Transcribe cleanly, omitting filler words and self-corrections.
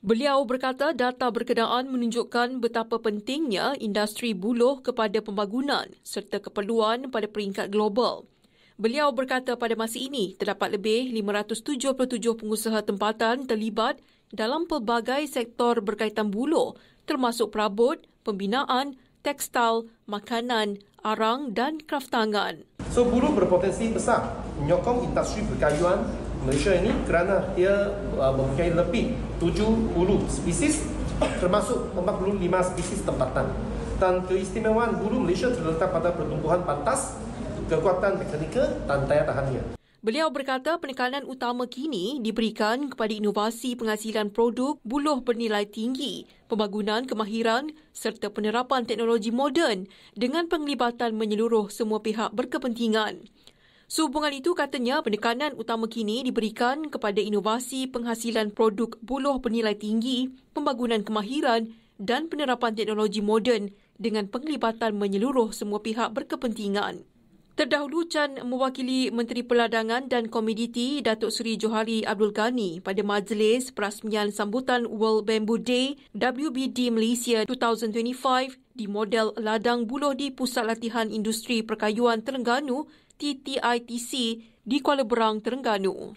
Beliau berkata data berkenaan menunjukkan betapa pentingnya industri buluh kepada pembangunan serta keperluan pada peringkat global. Beliau berkata pada masa ini terdapat lebih 577 pengusaha tempatan terlibat dalam pelbagai sektor berkaitan buluh termasuk perabot, pembinaan, tekstil, makanan, arang dan kraftangan. So buluh berpotensi besar menyokong industri perkayuan Malaysia ini kerana ia mempunyai lebih 70 spesies termasuk 45 spesies tempatan. Dan keistimewaan buluh Malaysia terletak pada pertumbuhan pantas, kekuatan mekanikal dan daya tahannya. Beliau berkata penekanan utama kini diberikan kepada inovasi penghasilan produk buluh bernilai tinggi, pembangunan kemahiran serta penerapan teknologi moden dengan penglibatan menyeluruh semua pihak berkepentingan. Sehubungan itu, katanya penekanan utama kini diberikan kepada inovasi penghasilan produk buluh bernilai tinggi, pembangunan kemahiran dan penerapan teknologi moden dengan penglibatan menyeluruh semua pihak berkepentingan. Terdahulu, Chan mewakili Menteri Perdagangan dan Komoditi Datuk Seri Johari Abdul Ghani pada majlis perasmian sambutan World Bamboo Day WBD Malaysia 2025 di model ladang buluh di Pusat Latihan Industri Perkayuan Terengganu TTITC di Kuala Berang, Terengganu.